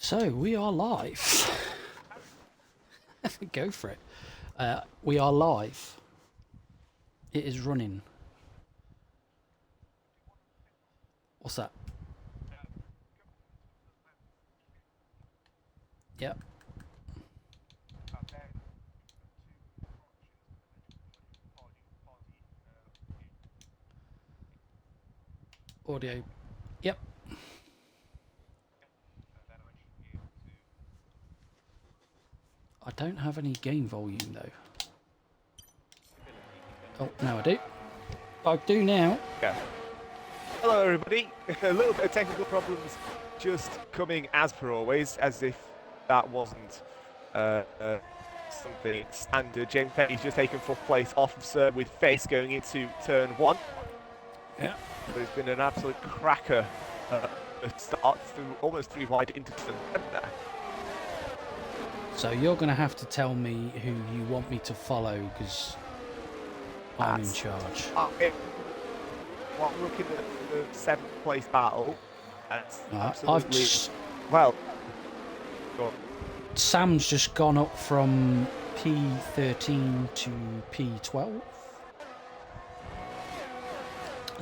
So we are live. Go for it. We are live. It is running. What's that? Yep. Audio. Yep. I don't have any gain volume though. Oh, now I do. I do now. Yeah. Hello everybody. A little bit of technical problems just coming as per always, as if that wasn't something standard. James Penny's just taken fourth place off of serve with face going into turn one. Yeah. But it's been an absolute cracker start through almost three wide into turn one there. So you're going to have to tell me who you want me to follow because I'm in charge. While looking at the seventh place battle, that's absolutely well. Go on. Sam's just gone up from P13 to P12.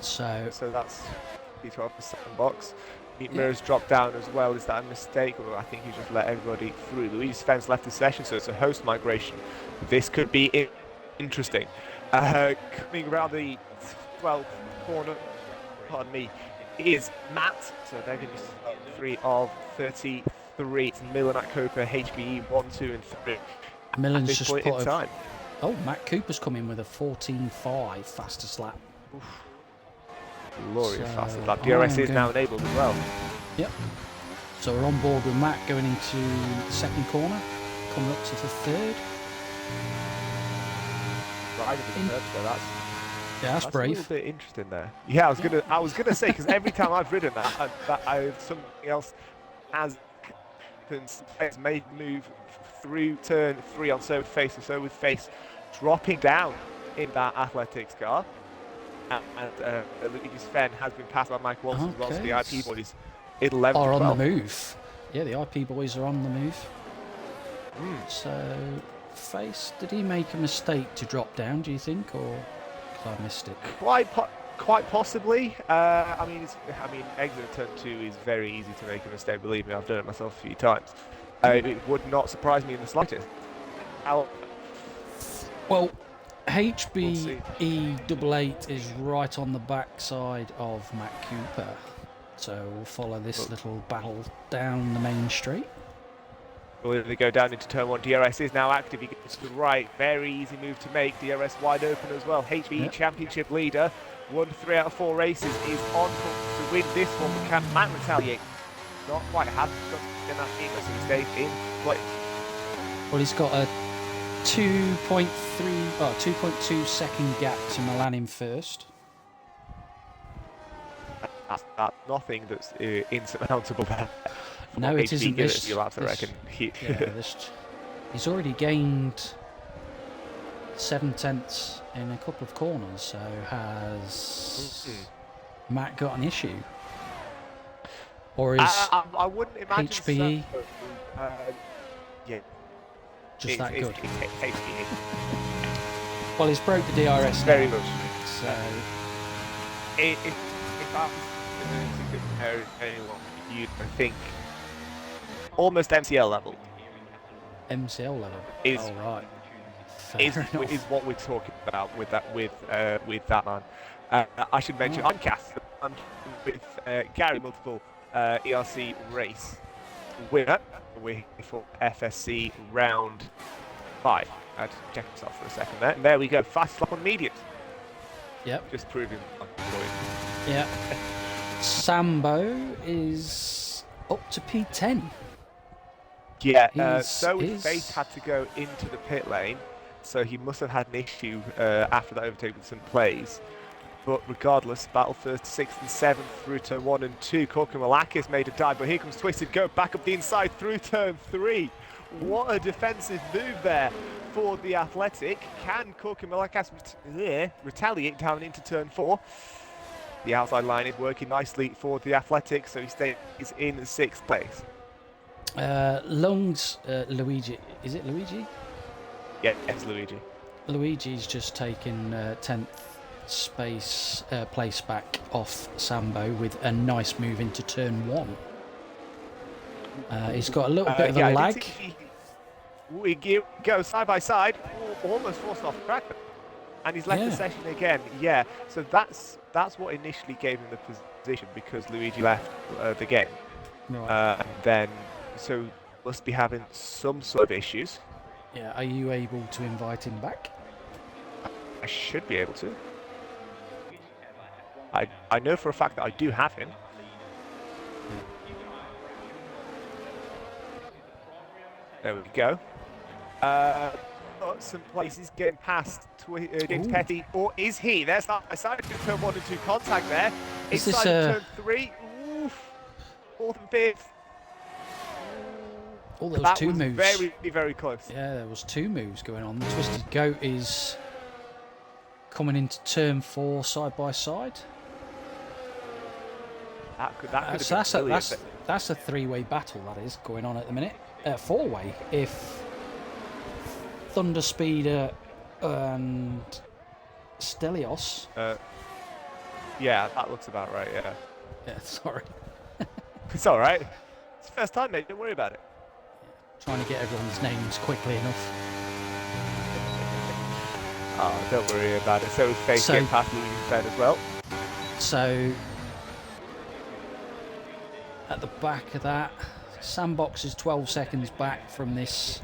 So That's P12 for second box. Meat Mirror's dropped down as well. Is that a mistake? Or I think he just let everybody through. Louise Fence left the session, so it's a host migration. This could be interesting. Coming around the 12th corner, pardon me, is Matt. So they're going to be 3 of 33. It's Milan at Copa, HBE 1, 2, and 3. Millen's just put in time. Oh, Matt Cooper's come in with a 14.5 fastest lap. Oof. Glorious So fastest lap. DRS is now enabled as well. Yep. So we're on board with Matt going into the second corner, coming up to the third. Right in the third, so that's brave. A little bit interesting there. Yeah, I was gonna say because every time I've ridden that, something else has made move through turn 3 on so with face, and so with face dropping down in that athletics car. And Louis Fenn has been passed by Mike Walsh as well, so the IP boys 11 are to 12. on the move. Yeah, the IP boys are on the move. So, Face, did he make a mistake to drop down, do you think, or because I missed it? Quite possibly. I mean, exit turn 2 is very easy to make a mistake. Believe me, I've done it myself a few times. It would not surprise me in the slightest. Well, HBE88 is right on the backside of Matt Cooper, so we'll follow this little battle down the main straight. Well, they go down into turn 1. DRS is now active. He gets to the right. Very easy move to make. DRS wide open as well. HBE championship leader. Won 3 out of 4 races. Is on to win this one. But can Matt retaliate? Not quite happy. In that team, so he stays in place. Well, he's got a 2.2 second gap to Milan in first. That's nothing that's insurmountable there. No, it isn't. He's already gained 7/10 in a couple of corners, so has Matt got an issue? Or is I wouldn't imagine HBE so. Yeah. just that good? It's HBE. Well, he's broke the DRS very now, much. So if I was to compare anyone, you'd think almost MCL level. MCL level. Is what we're talking about with that man. I should mention I'm Cass. I'm with Gary, multiple ERC race winner. We're here for FSC round 5. I had to check myself for a second there. And there we go. Fast lap on medium. Yep. Just proving my point. Yeah. Sambo is up to P10. Yeah, so his face had to go into the pit lane, so he must have had an issue after that overtake with some plays. But regardless, battle first, 6th and 7th through turn 1 and 2. Korkamalakis made a dive, but here comes Twisted Go back up the inside through turn 3. What a defensive move there for the Athletic. Can Korkamalakis retaliate down into turn 4? The outside line is working nicely for the Athletic, so he stays in 6th place. Lungs, Luigi. Is it Luigi? Yeah, it's Luigi. Luigi's just taken 10th place back off Sambo with a nice move into turn 1. He's got a little bit of a lag. We go side by side, almost forced off track, and he's left the session again. Yeah, so that's what initially gave him the position, because Luigi left the game. Right. And then, so must be having some sort of issues. Yeah, are you able to invite him back? I should be able to. I know for a fact that I do have him. There we go. Some places getting past James Petty, or is he? There's that side to turn 1 and 2 contact there. Is Inside this turn 3. Oof. 4th and 5th. Oh, there was 2 moves. Very, very close. Yeah, there was 2 moves going on. The Twisted Goat is coming into turn 4 side by side. That's a 3-way battle, that is, going on at the minute. 4-way, if Thunder Speeder and Stelios. Yeah, that looks about right, yeah. Yeah, sorry. It's alright. It's the first time, mate, don't worry about it. Trying to get everyone's names quickly enough. Oh, don't worry about it. So is Faith getting past Louis instead as well. So, at the back of that, Sandbox is 12 seconds back from this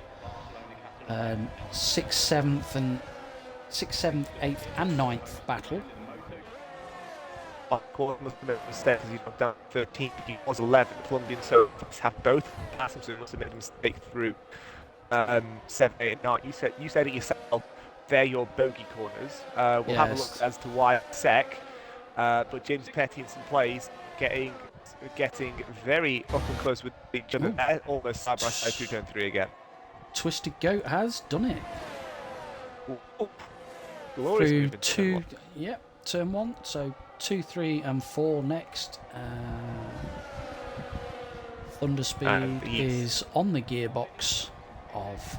6th, 7th, 8th and 9th battle. Court must have made a mistake because he's knocked down 13th. He was 11th. Colombian, so have both passed him, so he must have made a mistake through 7, 8, and 9. You said it yourself. They're your bogey corners. We'll have a look as to why sec. But James Petty in some plays getting very up and close with each other. Almost side by side through turn 3 again. Twisted Goat has done it. Through 2, yep, turn 1. So 2, 3, and 4 next. Thunder Speed is on the gearbox of.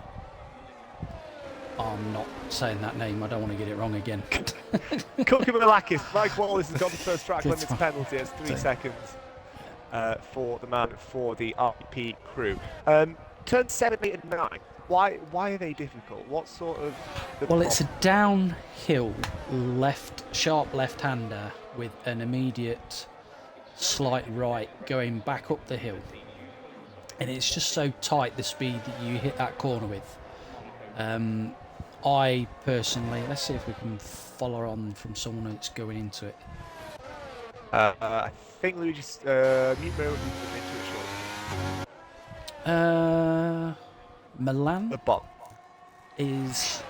I'm not saying that name. I don't want to get it wrong again. Kukamalakis. Mike Wallace has got the first track limits penalty. It's 3 seconds for the man for the RP crew. Turn 7, 8, and 9. Why are they difficult? What sort of? Well, it's a downhill sharp left-hander with an immediate slight right going back up the hill, and it's just so tight the speed that you hit that corner with. I personally, let's see if we can follow on from someone that's going into it. I think Luigi's mute mode into it short. Milan The bot is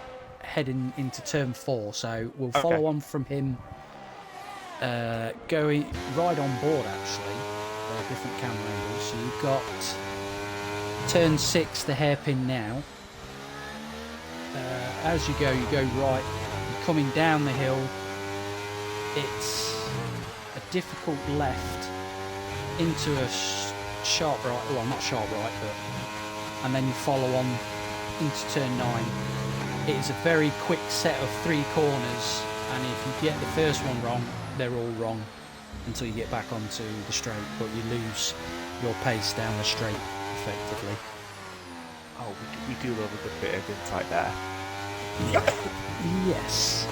heading into turn 4, so we'll follow on from him. Going right on board actually. Different camera angles. So you've got turn 6, the hairpin now. As you go right. You're coming down the hill. It's a difficult left into a sharp right. Well, not sharp right, but and then you follow on into turn 9. It is a very quick set of 3 corners, and if you get the first one wrong, they're all wrong until you get back onto the straight. But you lose your pace down the straight effectively. Oh, we do love a good bit of insight there. Yes.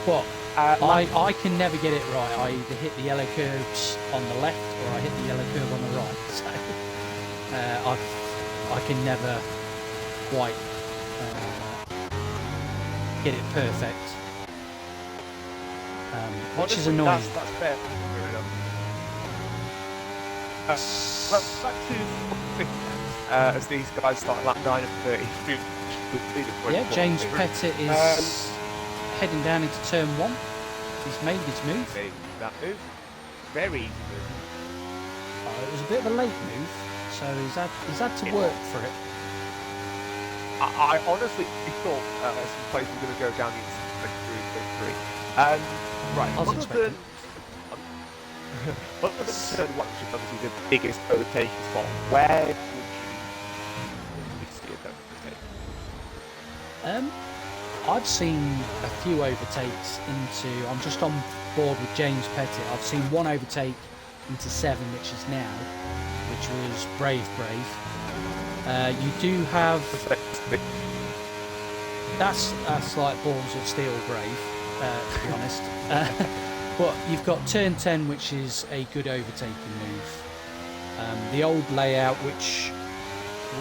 But I can never get it right. I either hit the yellow curves on the left or I hit the yellow curve on the right. So I can never quite get it perfect, which is annoying. That's fair. Back to as these guys start lap 9 and 30. Yeah, James Pettit is heading down into turn 1. He's made his move. That move, very easy move. It was a bit of a late move, so he's had to work for it. I honestly thought some players were going to go down into 3. Right, I was expecting. other than turn 1, which is obviously the biggest overtaking spot, where would you see it overtake? I've seen a few overtakes into. I'm just on board with James Pettit. I've seen one overtake into 7, which is now, which was brave. You do have. That's like balls of steel, brave. To be honest. But you've got turn 10, which is a good overtaking move. The old layout, which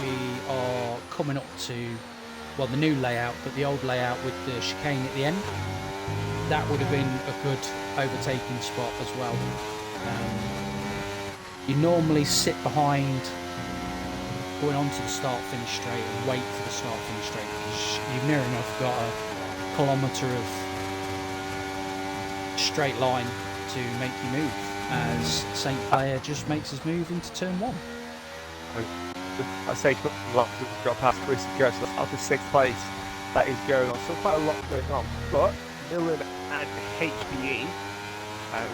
we are coming up to, well, the new layout, but the old layout with the chicane at the end, that would have been a good overtaking spot as well. You normally sit behind, going on to the start-finish straight and wait for the start-finish straight, because you've near enough got a kilometre of straight line to make you move, as Saint Player just makes us move into turn 1. I say got past Chris Ghost up to 6th place. That is going on. Still quite a lot going on, but Millen and HBE,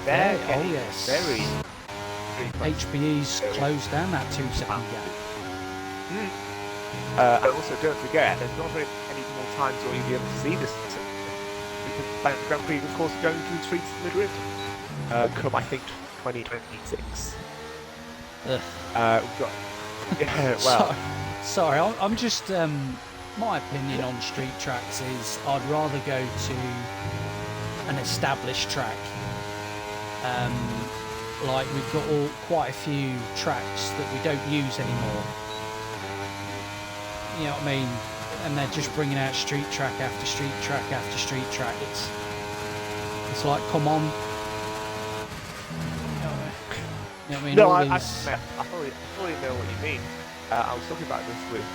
they're getting very close. HBE's closed down that 2-second gap. And also, don't forget, there's not very many more times where you'll be able to see this, because the Grand Prix, of course, going through the streets of Madrid. Come, I think, 2026. We've got. Yeah, well. Sorry, I'm just. My opinion on street tracks is I'd rather go to an established track. Like we've got quite a few tracks that we don't use anymore. You know what I mean? And they're just bringing out street track after street track after street track. It's like, come on. You know what I mean? No, I fully know what you mean. I was talking about this with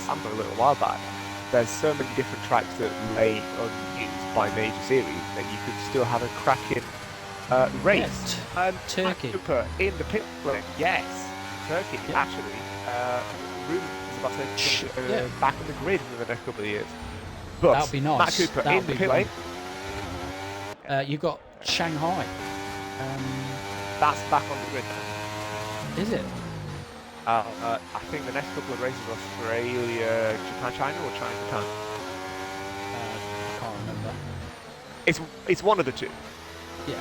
Sam a little while back. There's so many different tracks that lay unused by major series that you could still have a cracking race. Yeah, Turkey. Cooper in the pit lane. Yes, Turkey actually. Ruben is about to come back on the grid in the next couple of years. But that'd be nice. Matt Cooper in the pit lane. You've got Shanghai. That's back on the grid now. Is it? I think the next couple of races are Australia, Japan, China, or China, Japan. I can't remember. It's one of the two. Yeah.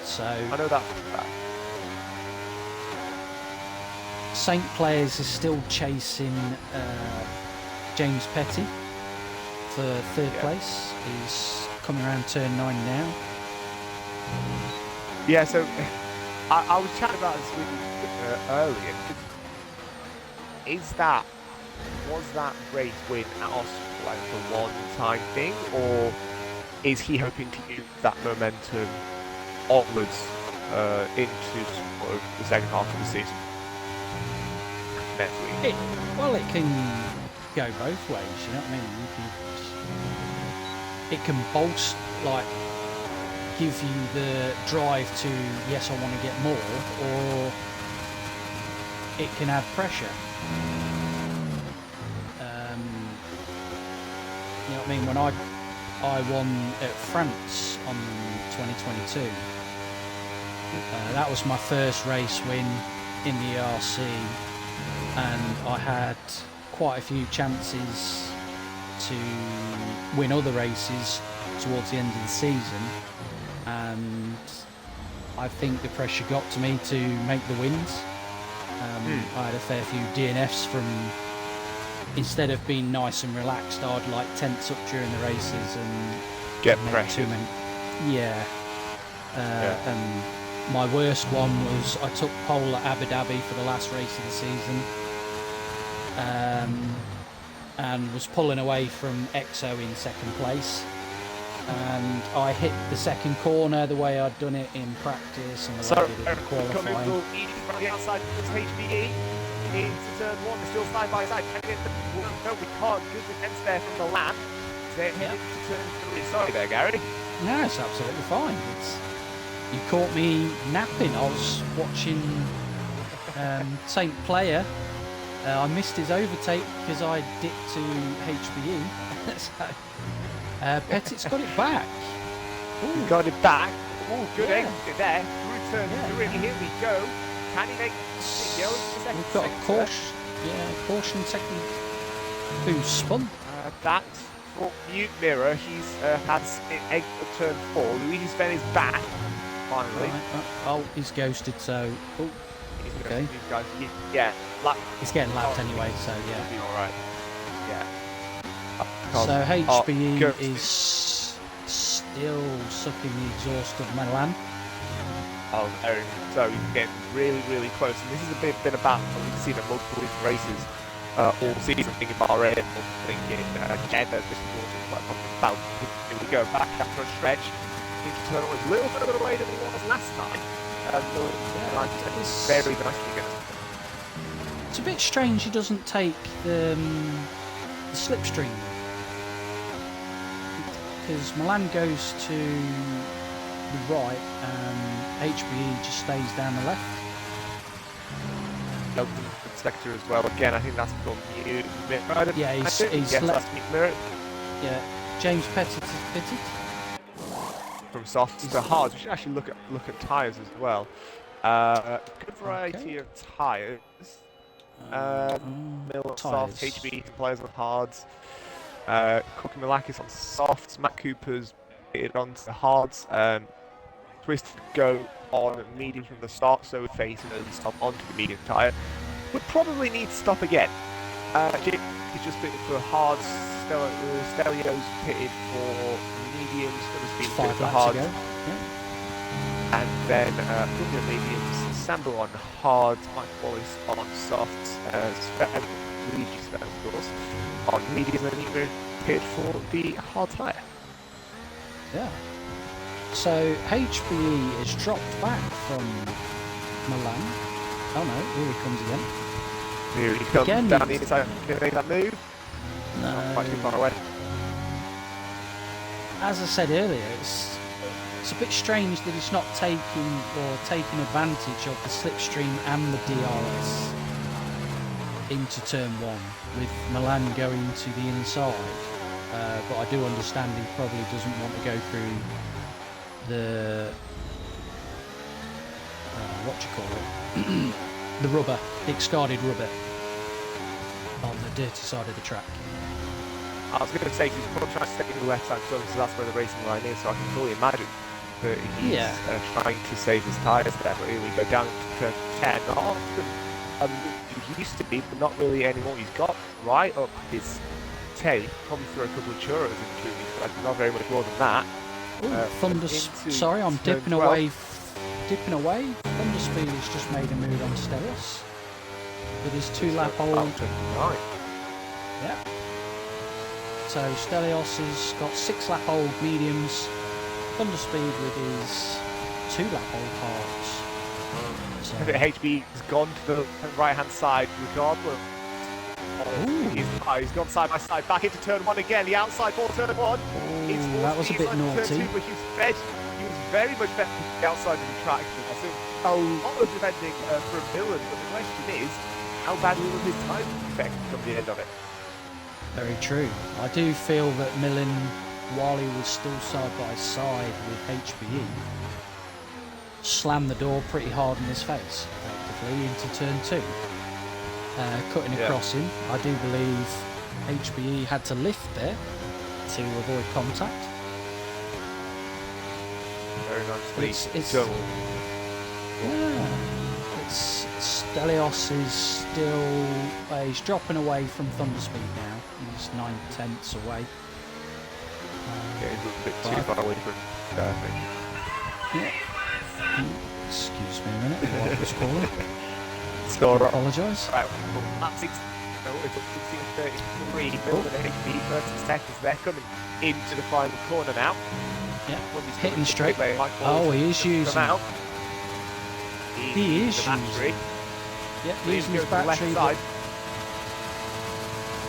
So I know that. Saint Players is still chasing James Petty for 3rd place. He's coming around turn 9 now. Yeah. So I was chatting about this with you earlier. Was that race win at Austria like a one-time thing, or is he hoping to use that momentum onwards into sort of the second half of the season? Next week. It can go both ways. You know what I mean? It can bolster, like, give you the drive to yes, I want to get more, or it can add pressure. You know what I mean? When I won at France on 2022, that was my first race win in the ERC, and I had quite a few chances to win other races towards the end of the season, and I think the pressure got to me to make the wins. I had a fair few DNFs from, instead of being nice and relaxed, I'd like tense up during the races and get pressure. And my worst one was I took pole at Abu Dhabi for the last race of the season, and was pulling away from EXO in 2nd place, and I hit the second corner the way I'd done it in practice and the way I did it in qualifying. From the outside towards HBE into turn 1, they're still side by side. No, we can't. Good defence there from the lap. They're heading to turn 3. Sorry there, Gary. No, it's absolutely fine. You caught me napping. I was watching Saint Player. I missed his overtake because I dipped to HBE. So, Pettit's got it back. Ooh. Got it back. Oh, good exit there. Through turn 3. Here we go. Can he make it go into the second We've got a sector? caution. Yeah, caution second. Who's spun? That's for Mute Mirror. He's has it exit turn 4. Luigi Sven is back. Finally. Right, oh, he's ghosted, so... Oh, okay. These guys, yeah. He's getting lapped anyway, so yeah. He'll be alright. Yeah. So HBE go. is still sucking the exhaust of Milan. Oh, very. So he's getting really, really close. And this is a bit of battle. We've seen at multiple different races all season. Thinking Bahrain, thinking Jeddah, this is also about. Here we go, back after a stretch. Turn was a little further away than he was last time. It's very nicely good. It's a bit strange he doesn't take the slipstream, because Milan goes to the right and HBE just stays down the left. Open sector as well. Again, I think that's from you. Yeah, he's yes, left. that's Mirror. Yeah, James Pettit is fitted. From softs to hards. We should actually look at tyres as well. Good variety of tyres. Mill on soft, HB players on hards. Cookie Milakis on softs. Matt Cooper's fitted onto the hards. Twist go on medium from the start, so we face an early stop onto the medium tyre. Would probably need to stop again. He's just fitted for hards. Stelio's pitted for mediums, going to speed 5 for laps hards. ago. Yeah. And then Fulvio mediums, Sambo on hards, Mike Wallace on softs, Luigi Sven, of course, on mediums, and even pitted for the hard tyre. Yeah. So HBE has dropped back from Milan. Oh no, here he comes again. Here he comes Again, down the inside, going to make that move. No. Not quite too far away. As I said earlier, it's a bit strange that he's not taking advantage of the slipstream and the DRS into turn 1, with Milan going to the inside. But I do understand he probably doesn't want to go through the what do you call it? The rubber, the discarded rubber on the dirty side of the track. I was going to say, he's probably trying to stay in the left-hand zone, so that's where the racing line is, so I can fully imagine that he's trying to save his tyres there. But here we go down to turn 10. He used to be, but not really anymore. He's got right up his tail. Probably threw a couple of churros into me, but not very much more than that. Sorry, I'm dipping 12. away. Thunderspeed has just made a move on Stelios with his 2-lap-old. Right. Yeah. So Stelios has got 6-lap-old mediums, Thunderspeed with his 2-lap-old hards. So HB has gone to the right-hand side regardless. He's gone side by side, back into turn 1 again, the outside for turn 1. That was a bit naughty. He was very much better than the outside of the track. I think a lot of defending from Milan, but the question is, how bad will his time effect come the end of it? Very true. I do feel that Milan, while he was still side by side with HBE, slammed the door pretty hard in his face, effectively, into turn 2. Cutting across him. I do believe HBE had to lift there to avoid contact. Very nicely. It's Stelios is still he's dropping away from Thunderspeed now. He's 9/10 away. He's a little bit too far away from Excuse me a minute, the wife was calling. Score. Apologise. Right, that's 16:33. Building a HB versus seconds. They're coming into the final corner now. Yeah, hitting straight. Oh, he is using. He is using. Yeah, using his battery.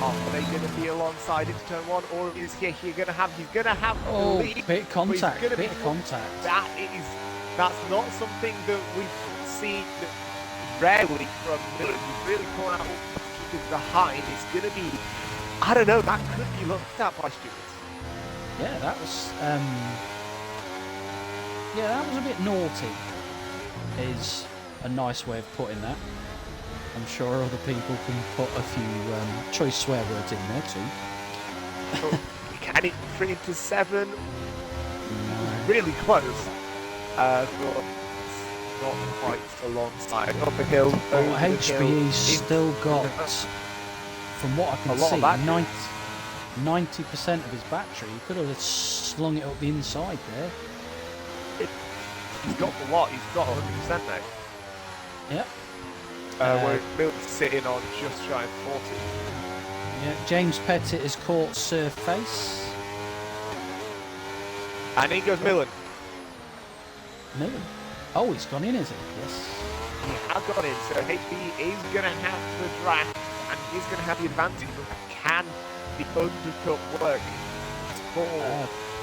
Are they going to be alongside into turn 1, or is he going to have? He's going to have. Oh, bit of contact. Bit of contact. That's not something that we've seen rarely from Miller. He's really caught out behind. It's going to be. I don't know. That could be looked at by stewards. Yeah, that was a bit naughty. is a nice way of putting that. I'm sure other people can put a few choice swear words in there too. Can it 3 into 7? No. Really close. But not quite alongside. Up the hill. Well, HBE's still got, from what I can see, 90% of his battery. He could have slung it up the inside there. He's got the lot. He's got 100% now. Yep. Where Milton's sitting on just shy of 40. Yeah, James Pettit has caught surface. And in goes Millen. Millen? Oh, he's gone in, is he? Yes. He has gone in, so HB is going to have the draft, and he's going to have the advantage. But can the undercut work?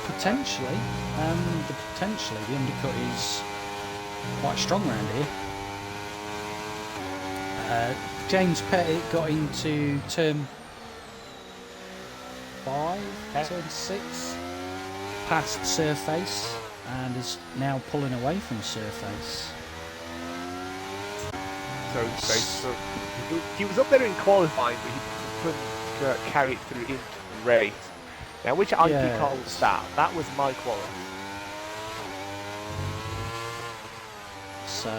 Potentially. The undercut is quite strong around here. James Pettit got into turn 5, turn 6, past surface, and is now pulling away from surface. So he was up there in qualifying, but he couldn't carry it through into the race. Now, which IP car was that? That was my quality. So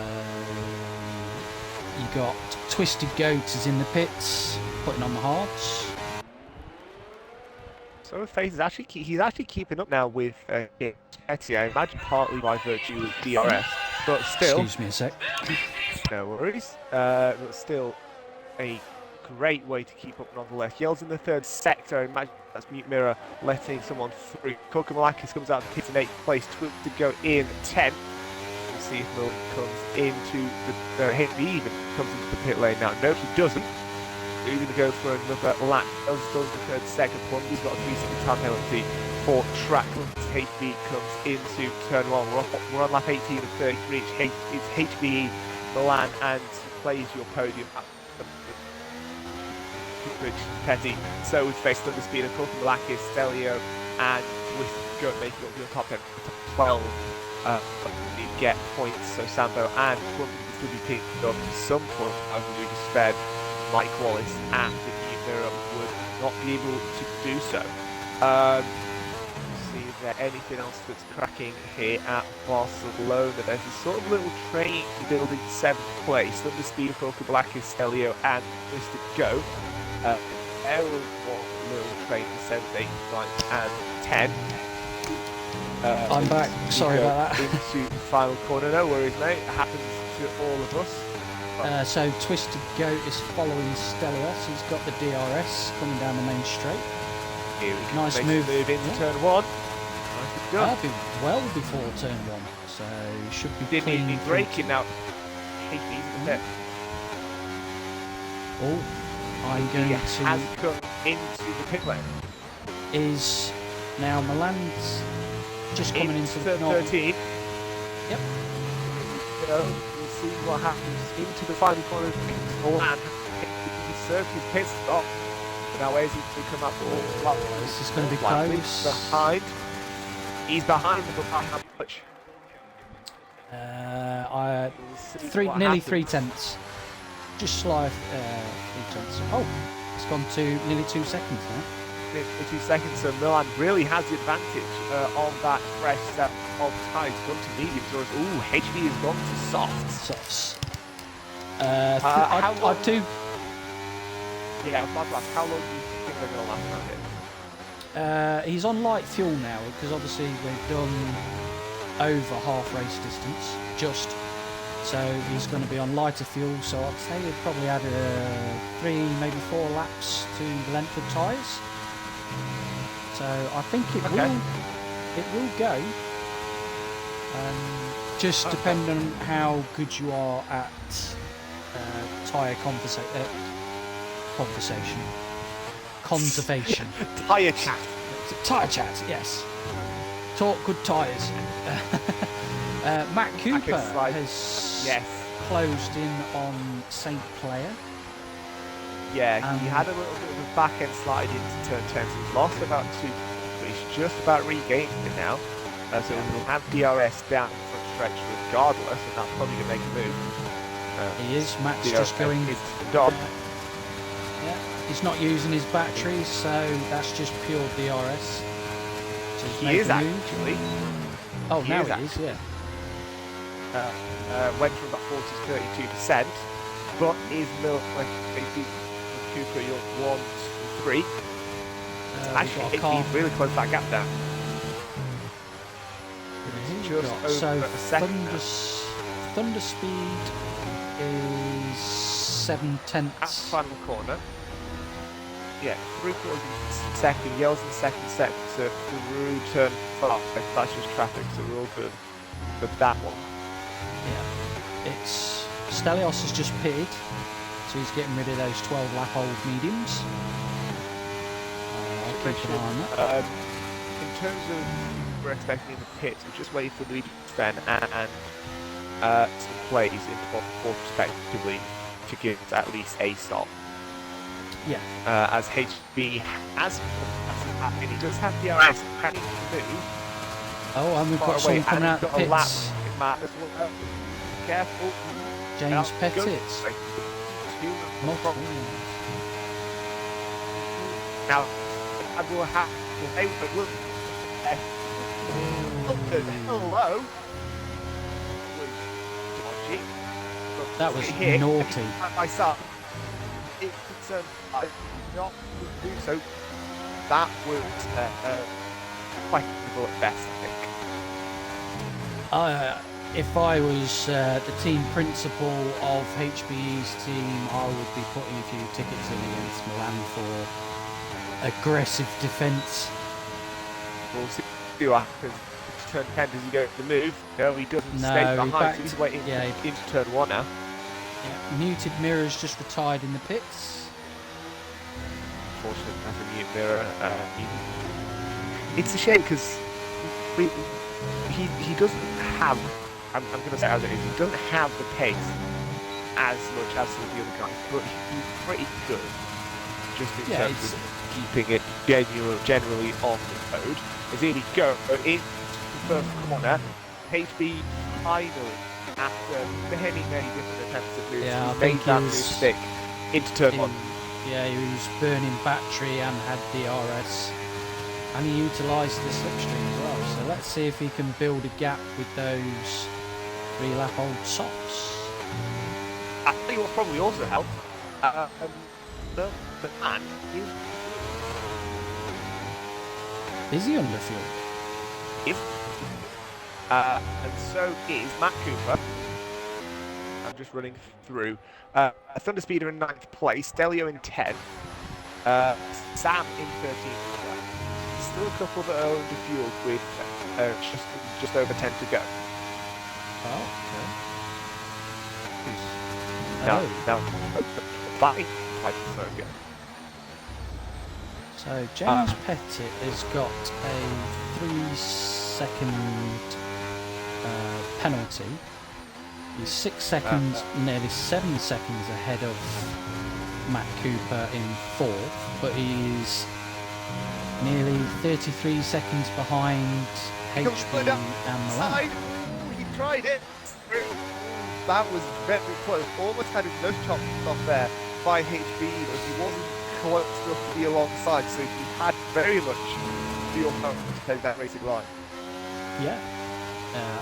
you got Twisted Goat is in the pits, putting on the hards. So he's actually keeping up now with Petty. I imagine partly by virtue of DRS, but still. Excuse me a sec. No worries. But still, a great way to keep up nonetheless. Yells in the third sector. I imagine that's Mute Mirror letting someone through. Kokomalakis comes out of the pit in 8th place. Twisted Goat in 10th. We'll see if Milton comes into the he even comes into the pit lane now. No, he doesn't. We're going to go for another lap. Does the third second. Plumby's got a 3-second time penalty for track. HB comes into turn 1. We're on lap 18 of 33. It's HBE, Milan, and plays your podium. Petty. So we've faced under speed of Kokomalakis, Stelio, and Twisted Goat making up your top 10. 12. You get points, so Sambo and Plumby will be picked up at some point. I believe is spared. Mike Wallace and the New Mirror would not be able to do so. See if there's anything else that's cracking here at Barcelona. There's a sort of little train building 7th place. Under speed of Kokomalakis, Stelio, and Twisted Goat. One little train for 7th, 8th, 9th, and 10. I'm back. Sorry about that. Into the final corner. No worries, mate. It happens to all of us. So Twisted Goat is following Stelios. He's got the DRS coming down the main straight. Nice move into turn 1. That'll be well before turn 1, so should be didn't clean. even braking now. Hate these, isn't it? Oh, I'm going to. Has come into the pit lane. Is now Milan's just coming into the 13. Yep. We'll see what happens into the final corner. Milan served his pit stop. Now where's he to come up? This is going to be close. Behind. He's behind, but by how much? Nearly 3/10. Just sly 3/10. Oh, it's gone to nearly 2 seconds now. Nearly 2 seconds, so Milan really has the advantage on that fresh set of tyres. Gone to mediums, or HB has gone to softs. I do. Yeah, I was about to ask, how long do you think they're going to last around it? He's on light fuel now because obviously we've done over half race distance, just. So he's going to be on lighter fuel. So I'd say he'll probably add 3, maybe 4 laps to the length of tyres. So I think it will go. Just depending on how good you are at tyre conservation. Tyre chat. Tyre chat, yes. Talk good tyres. Matt Cooper has closed in on St. Clair. Yeah, he had a little bit of a back end slide into turn 10, so he's lost about 2, but he's just about regaining it now. So we'll have DRS down for stretch regardless, and that's probably going to make a move. He is. Matt's just going. Dog. Yeah, he's not using his batteries, so that's just pure DRS. So he is actually. Oh, now he is, yeah. Went from about 40 to 32%, but is milk like Cooper, you're 1 to 3. Actually, he's really closed that gap down. It's just over a second. Thunder speed is 7/10. At the final corner. Yeah, 3/4 second, yells in second sector through turn 5. That's just traffic, so we're all good for that one. Yeah, it's Stelios has just pitted, so he's getting rid of those 12-lap-old mediums. I'll keep an eye on that. In terms of we're expecting in the pits, we're just waiting for the lead then and some plays into fourth respectively to give at least a stop. Yeah. As HB has and he does have the RS planning to move. Oh, and we've got someone coming out the pits. Careful. James Pettit. Now, I will have hello. That was naughty. Myself. It's concerned I not do so. That was questionable at best, I think. If I was the team principal of HBE's team, I would be putting a few tickets in against Milan for aggressive defence. We'll see what happens. Turn 10, does he go to the move? No, he doesn't stay behind, so he's waiting into turn 1 now. Yeah, muted mirror's just retired in the pits. Unfortunately, that's a mute mirror. It's a shame because he doesn't have, I'm going to say as it is, he doesn't have the pace as much as some of the other guys, but he's pretty good just in terms of keeping it generally on the road. As here we go into the first corner, HB finally, after many different attempts at moves, I made think that move stick into turn 1. Yeah, he was burning battery and had DRS, and he utilised the slipstream as well. So let's see if he can build a gap with those 3-lap-old socks. I think what probably also helped. The man is he under fuel? If and so is Matt Cooper. I'm just running through. Thunderspeeder in 9th place, Delio in 10th, Sam in 13th. Still a couple that are under fuel with just over 10 to go. Oh, okay. Now, fighting so good. So James Pettit has got a 3-second penalty. He's 6 seconds, nearly 7 seconds ahead of Matt Cooper in 4th, but he's nearly 33 seconds behind HB and Milan. He tried it. That was very close. Almost had his nose chopped off there by HB, but he wasn't close enough to be alongside, so he had very much the opportunity to take that racing line. Yeah.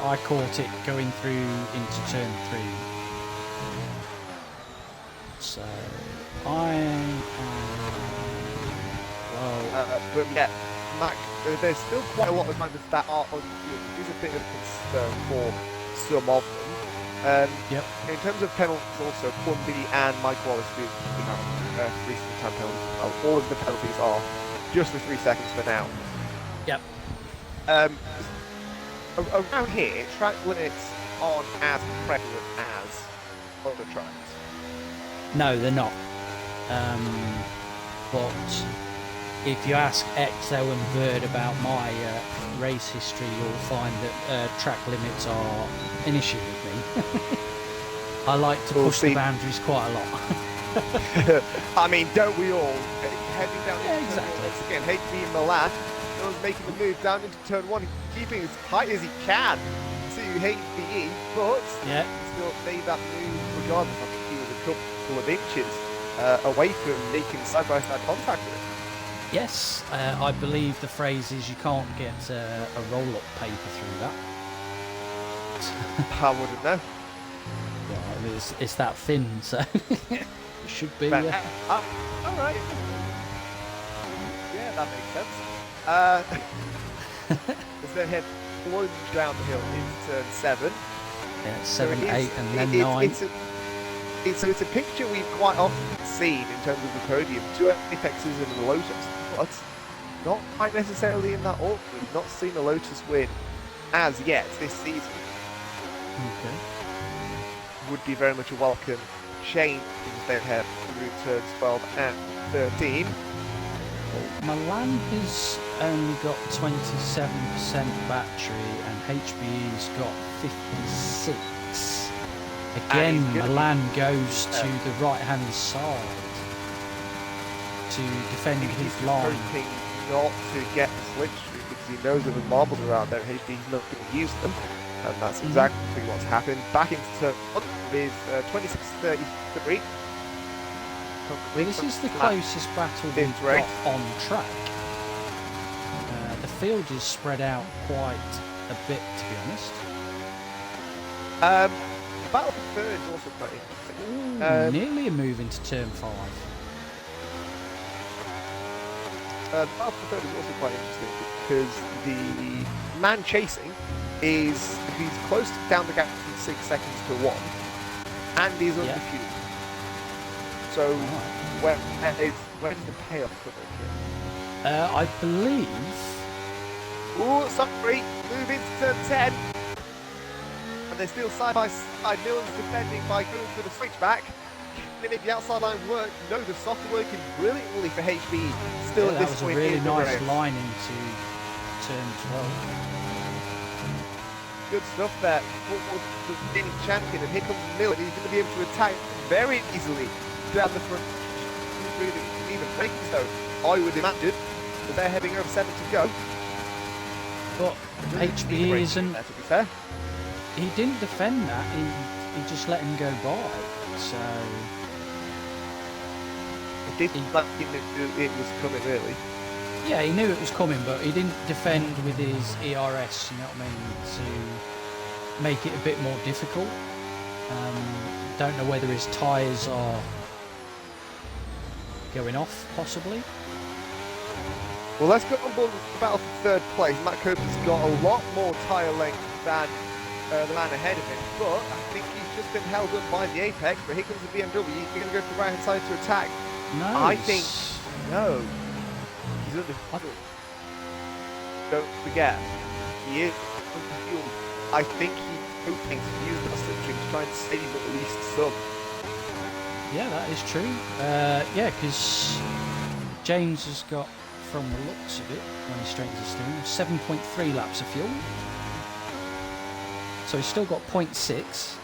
I caught it going through into turn 3. So but yeah, Mac, there's still quite a lot of drivers that are on fuel, which is a bit of a concern for some of them. Yep. In terms of penalties also, Plumby and Mike Wallace do have recent time penalties. All of the penalties are just for 3 seconds for now. Yep. Around here, track limits aren't as prevalent as other tracks. No, they're not. But if you ask Exo and Bird about my race history, you'll find that track limits are an issue with me. I like to push the boundaries quite a lot. I mean, don't we all? Heading down into exactly. Once again, HB in Milan, making the move down into turn 1, keeping as tight as he can. See HBE, but Yeah. he still made that move regardless. I think he was a couple of inches away from making side-by-side contact with it. Yes, I believe the phrase is you can't get a roll-up paper through that. I wouldn't know. Well, it's that thin, so it should be. All right. Yeah, that makes sense. As they head plunge down the hill into turn 7. Yeah, 7, So it 8, is- and then it- 9. It's a picture we've quite often seen in terms of the podium. 2 Apexes and a Lotus, but not quite necessarily in that order. We've not seen a Lotus win as yet this season. Okay. Would be very much a welcome change as they head through turns 12 and 13. Milan has only got 27% battery, and HBE's got 56. Again, And he's gonna Milan goes to the right-hand side to defend his line. Hoping not to get the slipstream because he knows that the marbles are out there. HB's not going to use them, and that's exactly what's happened. Back into turn 1 with 26.33. Well, this is the closest battle we've got on track. The field is spread out quite a bit, to be honest. Battle for third is also quite interesting. Nearly a move into turn 5. Battle for third is also quite interesting because the man chasing he's close down the gap from 6 seconds to 1, and he's under fuel. So where does the payoff come in here? I believe. Oh, sorry, move into turn 10. And they're still side by side. Millen's defending by going for the switchback. Can they make the outside line work? No, the softer working brilliantly for HB. Still at that this was a point really in the nice race. line into turn 12. Good stuff there. For the winning champion, and here comes Millen. He's going to be able to attack very easily down the front. Really even breaking so. I would imagine that they're heading over 7 to go. But HB isn't. There, to be fair. He didn't defend that. He just let him go by. So It didn't like he knew it was coming, really. yeah, he knew it was coming, but he didn't defend with his ERS. You know what I mean? To make it a bit more difficult. Don't know whether his tyres are going off, possibly. Well, let's go on board with the battle for third place. Matt Copeland's got a lot more tyre length than the man ahead of him, but I think he's just been held up by the apex. But here comes the BMW. He's going to go for the right hand side to attack. No, I think no. He's under fuel. Don't forget, he is under fuel. I think he's hoping to use the slipstream to try and save at least some. Yeah, that is true. Yeah, because James has got, from the looks of it, when he straightens his steering, 7.3 laps of fuel. So he's still got 0.6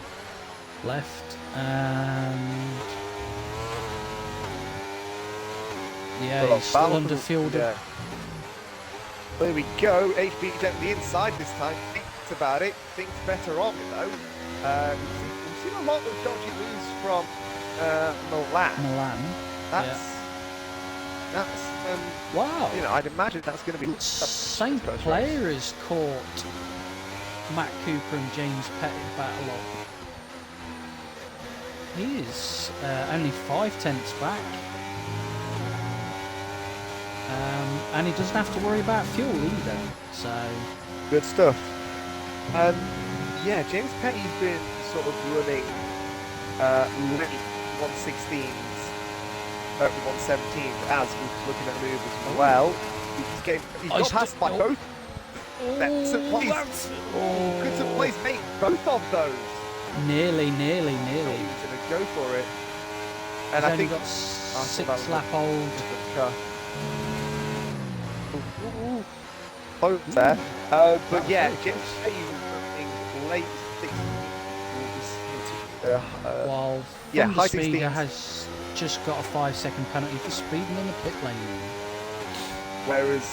left, and yeah, Well, he's still under fueled. Yeah. There we go. HB down the inside this time. Thinks about it. Thinks better of it though. We've seen a lot of dodgy moves from Milan. That's Wow. you know, I'd imagine that's going to be Same player has caught Matt Cooper and James Pettit battle up. He is only 5/10 back. And he doesn't have to worry about fuel either. So good stuff. Yeah, James Petty's been sort of running late 116s, 117s as we're looking at moves as well. He's got passed by both. Good to place make both of those. Nearly. He's going to go for it. And He's I think got 6 lap hold. Close there. But yeah, James Petty running late 16s. While high Speeder 16s. has just got a 5-second penalty for speeding in the pit lane. whereas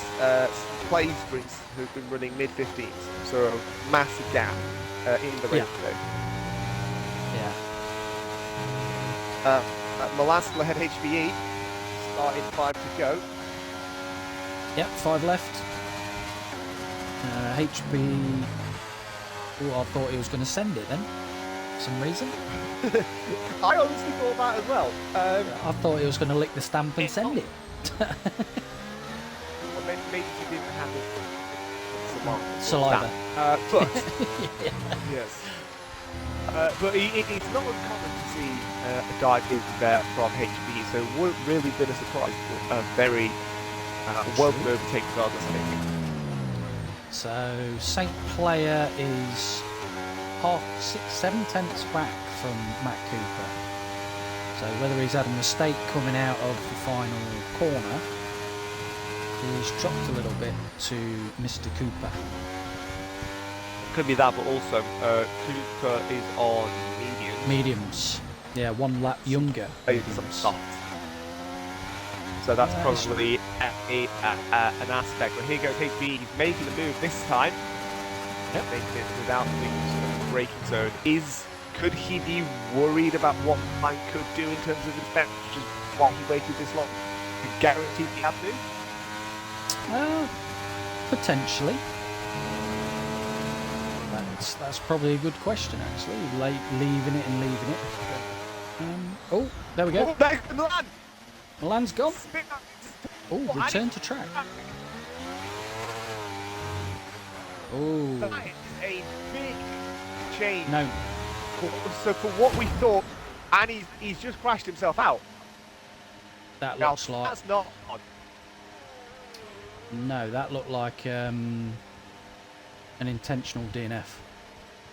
Plays Sprints have been running mid-15s, so a massive gap in the race today. Yeah. Milan still ahead HBE, starting 5 to go. Yep, 5 left. HB. Oh, I thought he was going to send it then, for some reason. I honestly thought that as well. I thought he was going to lick the stamp and send it. Well, maybe he didn't have it. Saliva. But yes. But it's not uncommon to see a guy in there from HB, so it wouldn't really been a surprise, but a very welcome overtake regardless, I think. So Saint Player is 7/10 back from Matt Cooper. So whether he's had a mistake coming out of the final corner, he's dropped a little bit to Mr. Cooper. Could be that, but also Cooper is on mediums. Yeah, 1 lap younger. Some soft. So that's probably an aspect. But here goes HB. He's making the move this time. Yep. Making it without the braking zone. Could he be worried about what Mine could do in terms of inspection, just while he waited this long? Guaranteed he had to? Potentially. That's probably a good question, actually. Leaving it. Oh, there we go. Oh, Milan! Milan's gone. Oh, return to track. Oh. That is a big change. No. So for what we thought, and he's just crashed himself out. That looks like... That's not odd. No, that looked like an intentional DNF.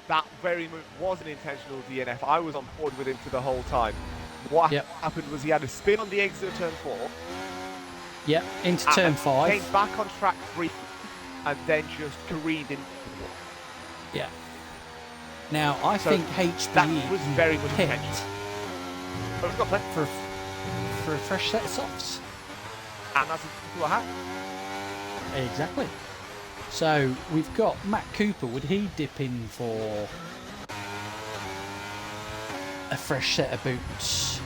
That very much was an intentional DNF. I was on board with him for the whole time. What happened was he had a spin on the exit of turn 4. Yep, into turn 5. Came back on track 3 and then just careened into the wall. Yeah. Now, I think HBE that was very much picked for a fresh set of softs. And that's what happened. Exactly. So we've got Matt Cooper. Would he dip in for a fresh set of boots,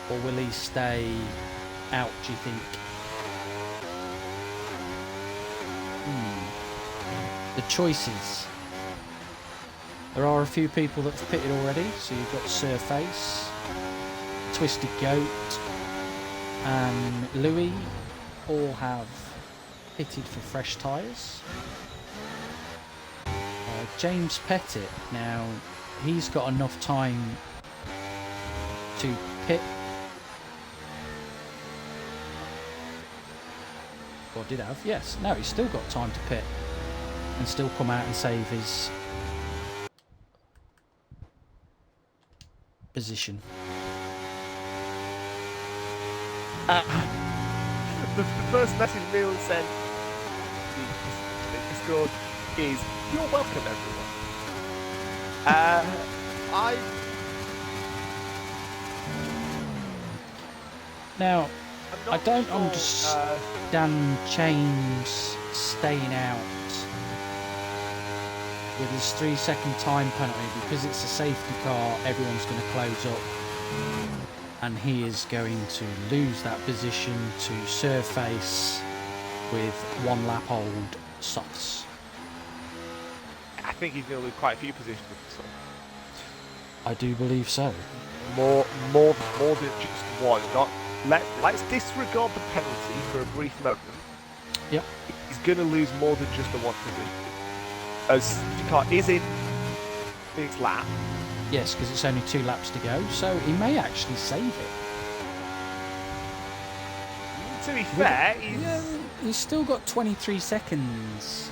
or will he stay out, do you think? The choices. There are a few people that have pitted already. So you've got Surface, Twisted Goat, and Louis all have pitted for fresh tyres. James Pettit, now he's got enough time to pit. Or did have? Yes. No, he's still got time to pit and still come out and save his position. The first message Neil sent Discord is, "You're welcome, everyone." Now, I don't understand James staying out with his 3-second time penalty, because it's a safety car. Everyone's going to close up, and he is going to lose that position to Surface with 1 lap old softs. I think he's going to lose quite a few positions. So. I do believe so. More than just one. Let's disregard the penalty for a brief moment. Yep. He's going to lose more than just the one position. As the car is in its lap. Yes, because it's only 2 laps to go, so he may actually save it. To be fair, he's still got 23 seconds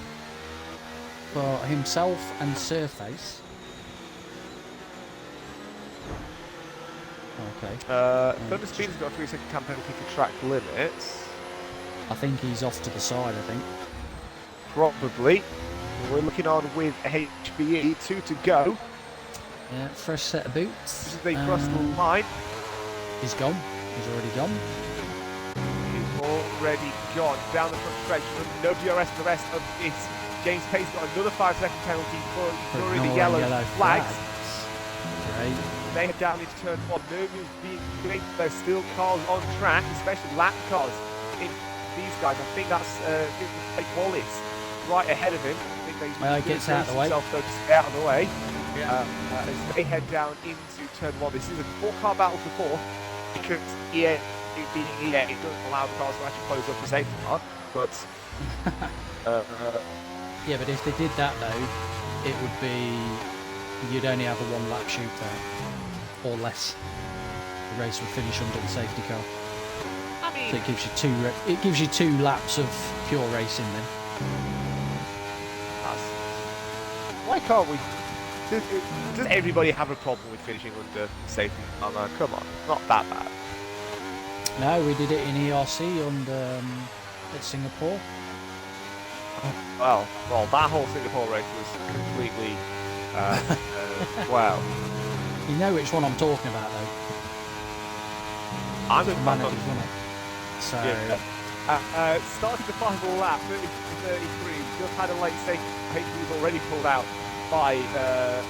for himself and Surface. Okay. Thunder Speed's got a 3-second time penalty for track limits. I think he's off to the side, I think. Probably. We're looking on with HBE, 2 to go. Yeah, fresh set of boots. As they cross the line. He's gone. He's already gone. already gone down the front stretch. No DRS for the rest of this. James Pace got another 5-second penalty for ignoring the yellow flags. Great. They head down into turn 1. No moves being great. There's still cars on track, especially lap cars. In these guys, I think that's Blake Wallace right ahead of him. I think they gets out of the way. So to stay out of the way. Yeah. As they head down into turn 1. This is a 4-car battle for 4 because EA being EA, it doesn't allow the cars to actually close up the safety car. But yeah, but if they did that though, it would be you'd only have a 1-lap shootout or less. The race would finish under the safety car. I mean, so it gives you 2 laps of pure racing then. Why can't we? Does everybody have a problem with finishing under safety car? Oh, come on, not that bad. No, we did it in ERC at Singapore. Well, that whole Singapore race was completely wow. You know which one I'm talking about, though. I'm a fan of So, yeah. Starting the final lap, 33. Just had a late safety. I think he was already pulled out by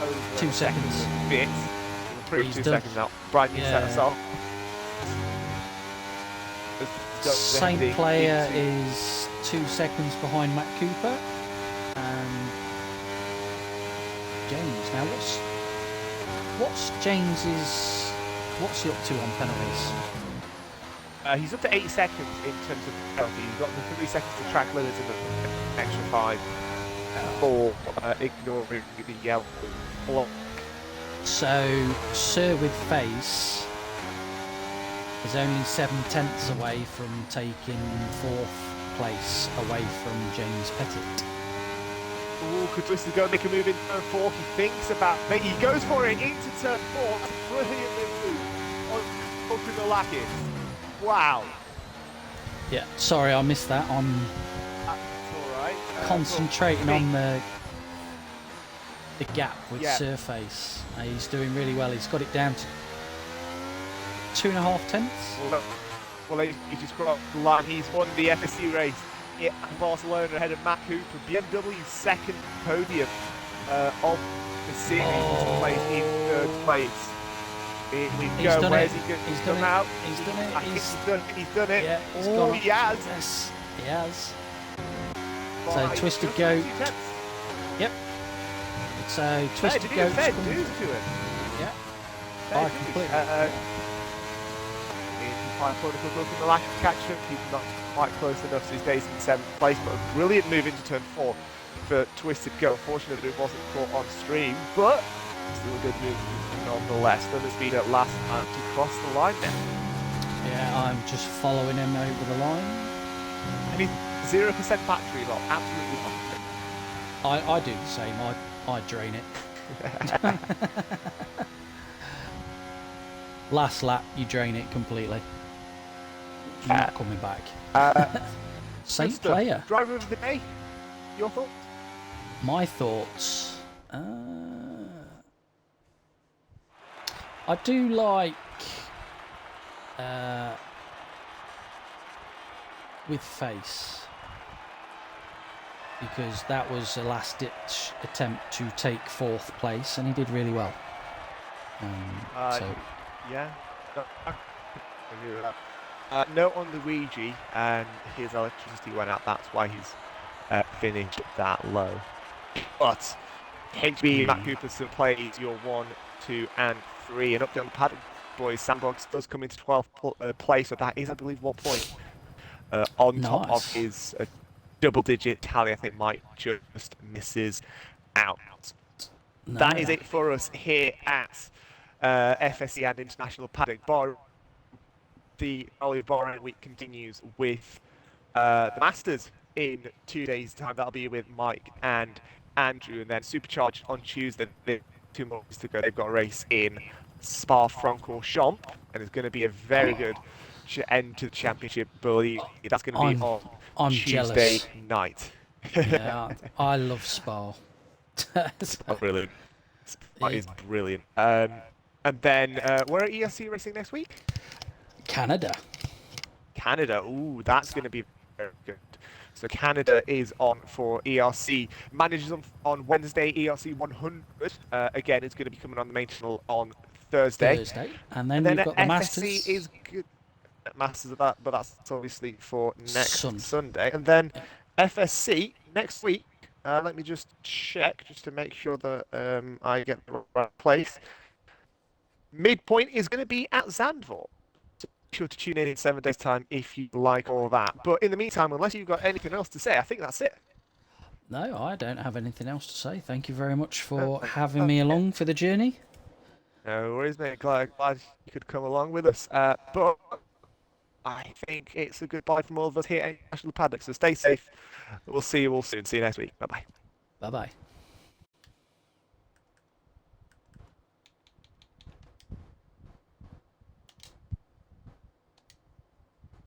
over 2 seconds. Bit. Pretty 2 seconds now. Brand new set us off. Same player is 2 seconds behind Matt Cooper and James. Now what's James's? What's he up to on penalties? He's up to 8 seconds in terms of penalty. He's got the 3 seconds to track limits and the extra 5 for ignoring the yellow block. So Sir with face is only 7/10 away from taking 4th place away from James Pettit. Ooh, could Twister go make a move in turn 4? He thinks about it. He goes for it into turn 4. Brilliant move on the Lakis. Wow. Yeah, sorry I missed that. I'm alright. Concentrating on the gap with Surface. He's doing really well. He's got it down to 2.5 tenths. Well, he just crossed the line. He's won the FSC race in Barcelona ahead of Matt Cooper. BMW's second podium of the series to place in 3rd place. Here we go. Where's he going to come out? He's done it. He's done it. Yeah, he has. Yes, he has. So Twisted Goat. Yep. So Twisted Goat. Fair dues to it. Yeah. I completely. Protocol looking the lack of catch-up. He's not quite close enough, so he stays in 7th place. But a brilliant move into turn 4 for Twisted Goat. Unfortunately, it wasn't caught on stream, but still a good move nonetheless. Another speed at last time to cross the line now. Yeah, I'm just following him over the line. And he's 0% battery lock, absolutely not. I do the same. I drain it. Last lap, you drain it completely. Not coming back. Same player. Driver of the day. Your thoughts? My thoughts. I do like with face because that was a last-ditch attempt to take 4th place, and he did really well. So yeah. No on Luigi, and his electricity went out. That's why he's finished that low. But HB Matt Cooper still plays your 1, 2, and 3, and up down the paddock, boys. Sandbox does come into 12th place, so that is, I believe, 1 point on top of his double-digit tally. I think Mike just misses out. That is it for us here at FSC and International Paddock. The Rally of Bahrain week continues with the Masters in 2 days' time. That'll be with Mike and Andrew, and then Supercharged on Tuesday. 2 more weeks to go. They've got a race in Spa-Francorchamps, and it's going to be a very good end to the championship. Believe me, that's going to be on Tuesday night. Yeah, I love Spa. Brilliant. Spa is brilliant. And then we're at ERC racing next week. Canada. Canada. Ooh, that's going to be very good. So Canada is on for ERC. Managers on Wednesday, ERC 100. Again, it's going to be coming on the main channel on Thursday. And And then then you've got the FSC Masters. is good. Masters of that, but that's obviously for next Sunday. Sunday. And then FSC next week. Let me just check just to make sure that I get the right place. Midpoint is going to be at Zandvoort. So be sure to tune in 7 days' time if you like all that. But in the meantime, unless you've got anything else to say, I think that's it. No, I don't have anything else to say. Thank you very much for Okay. having me along for the journey. No worries, mate. Glad you could come along with us. But I think it's a goodbye from all of us here at National Paddock. So stay safe. We'll see you all soon. See you next week. Bye bye. Bye bye.